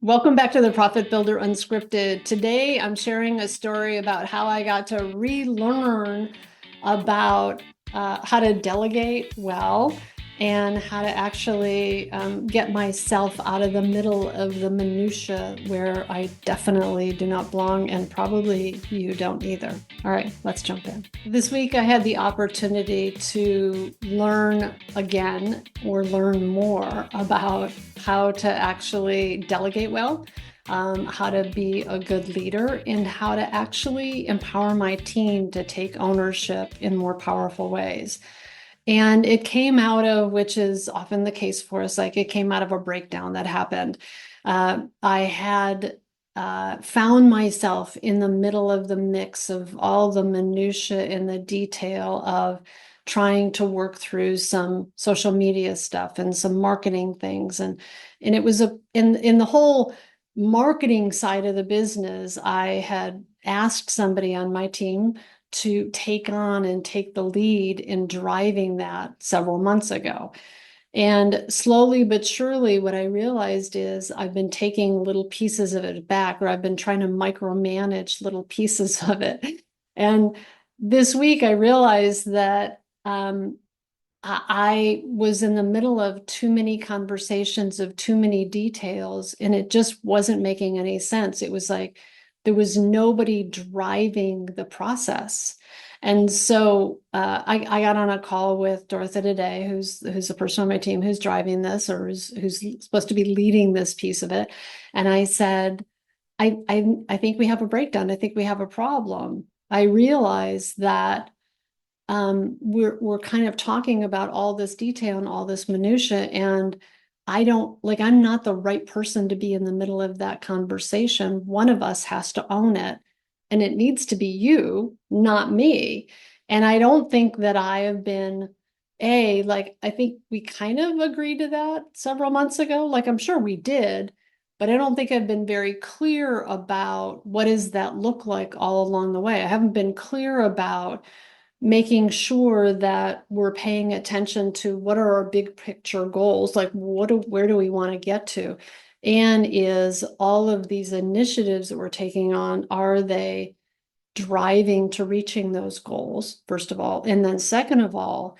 Welcome back to the Profit Builder Unscripted. Today, I'm sharing a story about how I got to relearn about how to delegate well and how to actually get myself out of the middle of the minutia where I definitely do not belong, and probably you don't either. All right, let's jump in. This week, I had the opportunity to learn again or learn more about how to actually delegate well, how to be a good leader, and how to actually empower my team to take ownership in more powerful ways. And it came out of, which is often the case for us, like it came out of a breakdown that happened. I had found myself in the middle of the mix of all the minutia and the detail of trying to work through some social media stuff and some marketing things. And it was in the whole marketing side of the business, I had asked somebody on my team to take on and take the lead in driving that several months ago. And slowly but surely, what I realized is I've been taking little pieces of it back, or I've been trying to micromanage little pieces of it. And this week, I realized that I was in the middle of too many conversations of too many details, and it just wasn't making any sense. It was like there was nobody driving the process. And so I got on a call with Dorothy today, who's the person on my team who's driving this, or who's supposed to be leading this piece of it. And I said, I think we have a breakdown. I think we have a problem. I realize that we're kind of talking about all this detail and all this minutia, and I'm not the right person to be in the middle of that conversation. One of us has to own it, and it needs to be you, not me. And I don't think that I have been I think we kind of agreed to that several months ago. Like, I'm sure we did, but I don't think I've been very clear about what does that look like all along the way. I haven't been clear about making sure that we're paying attention to what are our big picture goals, like where do we want to get to? And is all of these initiatives that we're taking on, are they driving to reaching those goals, first of all? And then second of all,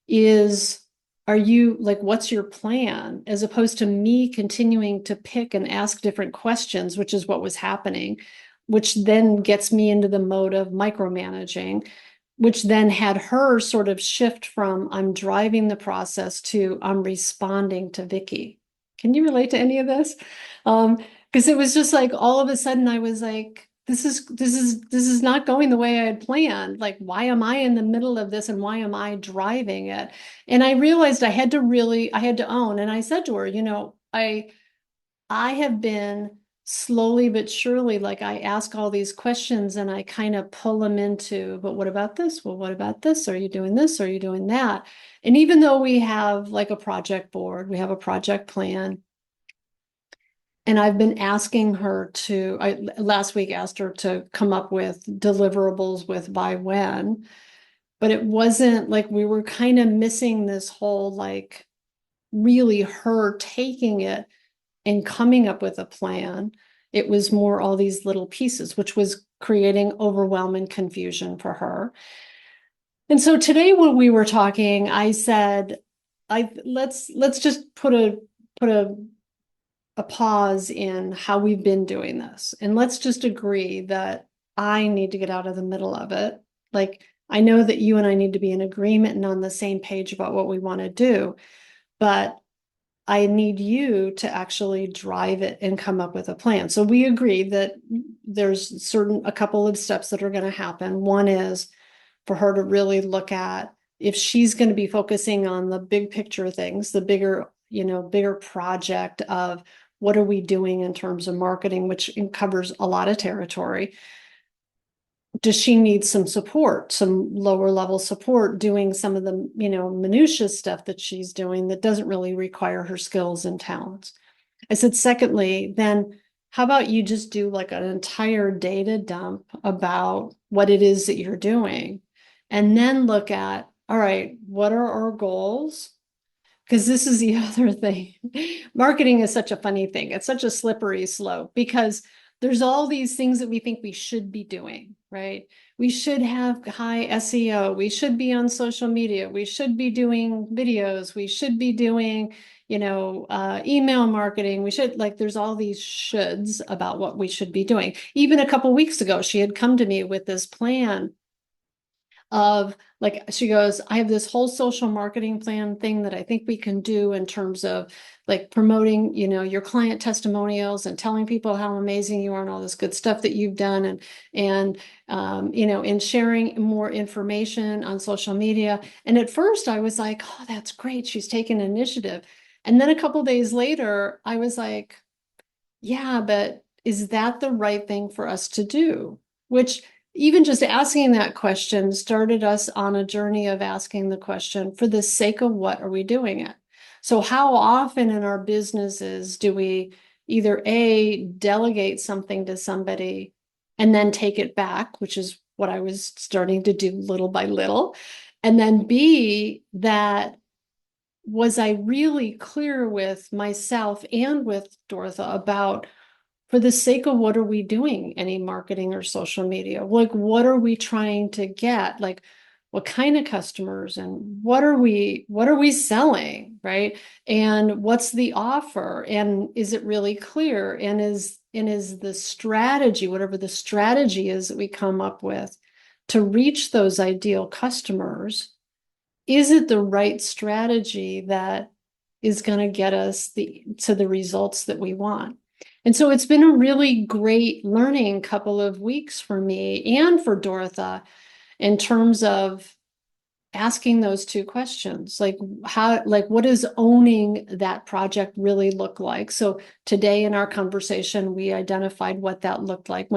are you like, what's your plan? As opposed to me continuing to pick and ask different questions, which is what was happening, which then gets me into the mode of micromanaging, which then had her sort of shift from I'm driving the process to I'm responding to Vicky. Can you relate to any of this? Because it was just like all of a sudden I was like, this is not going the way I had planned. Like, why am I in the middle of this and why am I driving it? And I realized I had to own. And I said to her, I have been slowly but surely, like I ask all these questions and I kind of pull them into, but what about this? Well, what about this? Are you doing this? Are you doing that? And even though we have like a project board, we have a project plan, and I've been asking her I last week asked her to come up with deliverables with by when, but it wasn't like we were kind of missing this whole, like, really her taking it and coming up with a plan. It was more all these little pieces, which was creating overwhelming confusion for her. And so today when we were talking, I said, let's just put a pause in how we've been doing this. And let's just agree that I need to get out of the middle of it. Like, I know that you and I need to be in agreement and on the same page about what we want to do, but I need you to actually drive it and come up with a plan. So we agreed that there's a couple of steps that are going to happen. One is for her to really look at, if she's going to be focusing on the big picture things, the bigger project of what are we doing in terms of marketing, which covers a lot of territory. Does she need some support, some lower level support, doing some of the, minutia stuff that she's doing that doesn't really require her skills and talents? I said, secondly, then how about you just do like an entire data dump about what it is that you're doing, and then look at, all right, what are our goals? Because this is the other thing. Marketing is such a funny thing. It's such a slippery slope because there's all these things that we think we should be doing, right? We should have high SEO. We should be on social media. We should be doing videos. We should be doing, email marketing. We should, like, there's all these shoulds about what we should be doing. Even a couple weeks ago, she had come to me with this plan of, like, she goes, I have this whole social marketing plan thing that I think we can do in terms of like promoting, your client testimonials and telling people how amazing you are and all this good stuff that you've done, and sharing more information on social media. And at first I was like, oh, that's great, she's taken initiative. And then a couple days later, I was like, yeah, but is that the right thing for us to do? Which, even just asking that question started us on a journey of asking the question, for the sake of what are we doing it? So how often in our businesses do we either A, delegate something to somebody and then take it back, which is what I was starting to do little by little, and then B, that was I really clear with myself and with Dorotha about, for the sake of what are we doing any marketing or social media? Like, what are we trying to get? Like, what kind of customers, and what are we selling, right? And what's the offer? And is it really clear? And is the strategy, whatever the strategy is that we come up with to reach those ideal customers, is it the right strategy that is going to get us to the results that we want? And so it's been a really great learning couple of weeks for me and for Dorotha in terms of asking those two questions. Like, what does owning that project really look like? So today in our conversation, we identified what that looked like.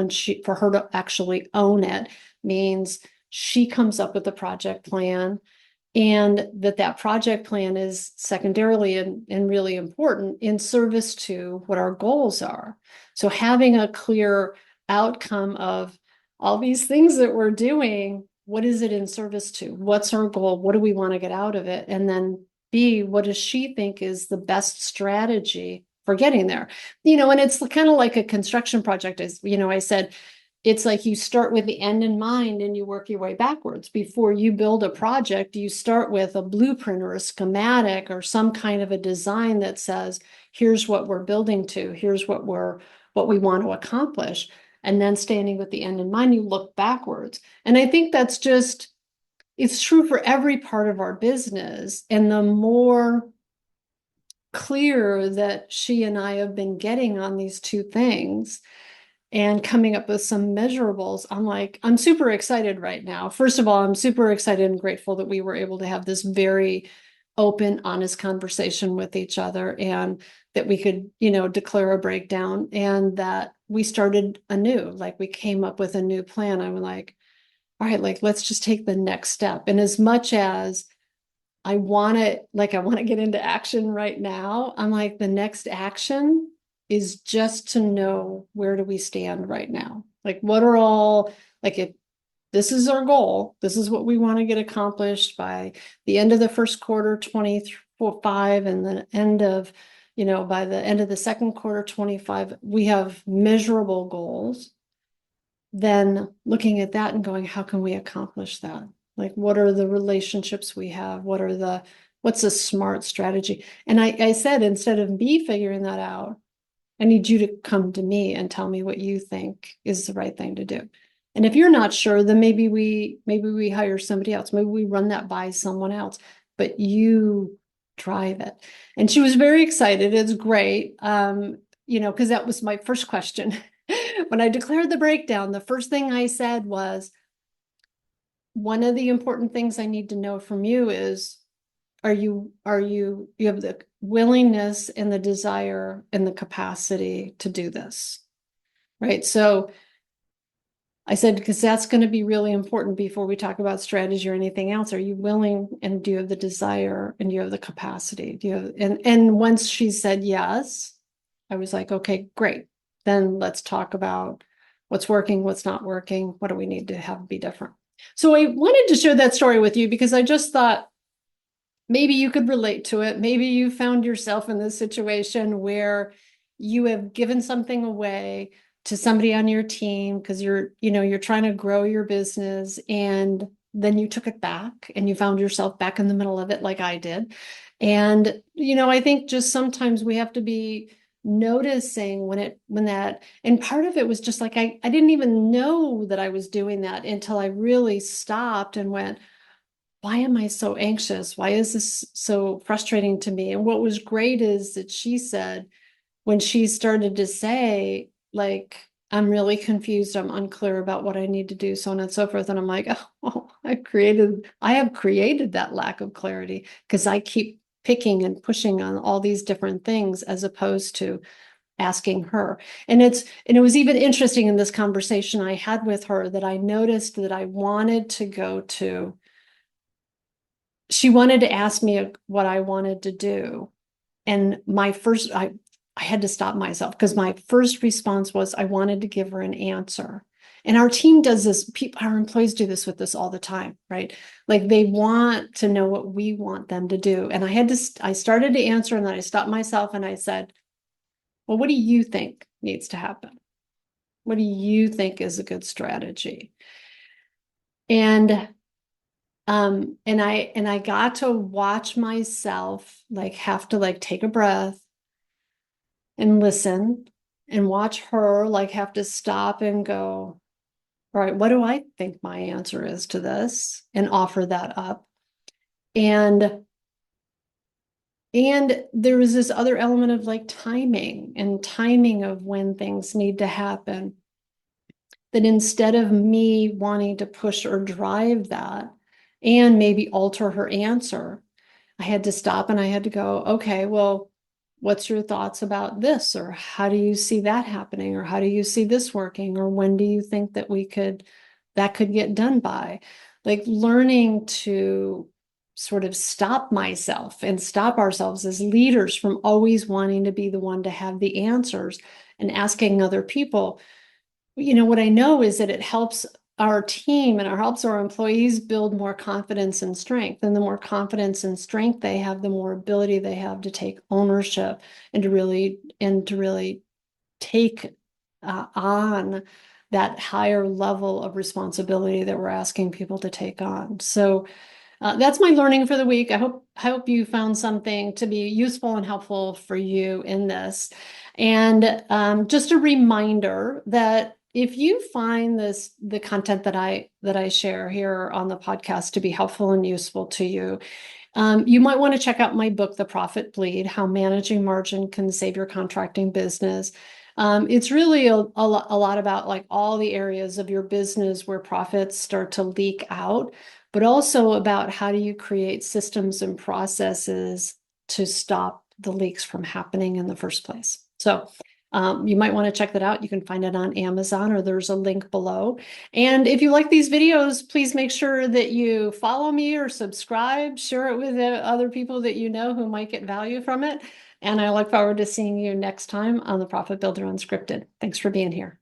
For her to actually own it means she comes up with a project plan, and that project plan is secondarily and really important in service to what our goals are. So having a clear outcome of all these things that we're doing, what is it in service to? What's our goal? What do we want to get out of it? And then B, what does she think is the best strategy for getting there? And it's kind of like a construction project. As I said, it's like you start with the end in mind and you work your way backwards. Before you build a project, you start with a blueprint or a schematic or some kind of a design that says, here's what we're building to, here's what we want to accomplish. And then standing with the end in mind, you look backwards. And I think it's true for every part of our business. And the more clear that she and I have been getting on these two things, and coming up with some measurables, I'm super excited right now. First of all, I'm super excited and grateful that we were able to have this very open, honest conversation with each other, and that we could, declare a breakdown, and that we started anew. Like, we came up with a new plan. I'm like, all right, like, let's just take the next step. And as much as I want to get into action right now, I'm like, the next action is just to know, where do we stand right now? Like, if this is our goal, this is what we want to get accomplished by the end of the first quarter 25, and the end of, by the end of the second quarter 25, we have measurable goals. Then looking at that and going, how can we accomplish that? Like, what are the relationships we have? What's a smart strategy? And I said, instead of me figuring that out, I need you to come to me and tell me what you think is the right thing to do. And if you're not sure, then maybe we hire somebody else. Maybe we run that by someone else, but you drive it. And she was very excited. It's great. Because that was my first question. When I declared the breakdown, the first thing I said was, one of the important things I need to know from you is, you have the willingness and the desire and the capacity to do this, right? So I said, because that's going to be really important before we talk about strategy or anything else. Are you willing, and do you have the desire, and do you have the capacity? And once she said yes, I was like, okay, great. Then let's talk about what's working, what's not working, what do we need to have be different. So I wanted to share that story with you because I just thought, maybe you could relate to it. Maybe you found yourself in this situation where you have given something away to somebody on your team because you're trying to grow your business, and then you took it back and you found yourself back in the middle of it like I did. And, I think just sometimes we have to be noticing when that, and part of it was just like, I didn't even know that I was doing that until I really stopped and went, why am I so anxious? Why is this so frustrating to me? And what was great is that she said, when she started to say, like, I'm really confused, I'm unclear about what I need to do, so on and so forth. And I'm like, oh, I have created that lack of clarity because I keep picking and pushing on all these different things as opposed to asking her. And it was even interesting in this conversation I had with her that I noticed that I wanted to go to, she wanted to ask me what I wanted to do. And I had to stop myself because my first response was I wanted to give her an answer. And our team does this, our employees do this with us all the time, right? Like they want to know what we want them to do. And I started to answer, and then I stopped myself and I said, well, what do you think needs to happen? What do you think is a good strategy? And I got to watch myself like have to like take a breath and listen, and watch her like have to stop and go, all right, what do I think my answer is to this, and offer that up. And there was this other element of like timing of when things need to happen, that instead of me wanting to push or drive that and maybe alter her answer, I had to stop and I had to go, okay, well, what's your thoughts about this? Or how do you see that happening? Or how do you see this working? Or when do you think that could get done by? Like learning to sort of stop myself and stop ourselves as leaders from always wanting to be the one to have the answers, and asking other people. What I know is that it helps our team and it helps our employees build more confidence and strength. And the more confidence and strength they have, the more ability they have to take ownership and to really take on that higher level of responsibility that we're asking people to take on. So that's my learning for the week. I hope you found something to be useful and helpful for you in this. And just a reminder that if you find the content that I share here on the podcast to be helpful and useful to you, you might want to check out my book, The Profit Bleed: How Managing Margin Can Save Your Contracting Business. It's really a lot about like all the areas of your business where profits start to leak out, but also about how do you create systems and processes to stop the leaks from happening in the first place. So you might want to check that out. You can find it on Amazon, or there's a link below. And if you like these videos, please make sure that you follow me or subscribe, share it with other people that you know who might get value from it. And I look forward to seeing you next time on the Profit Builder Unscripted. Thanks for being here.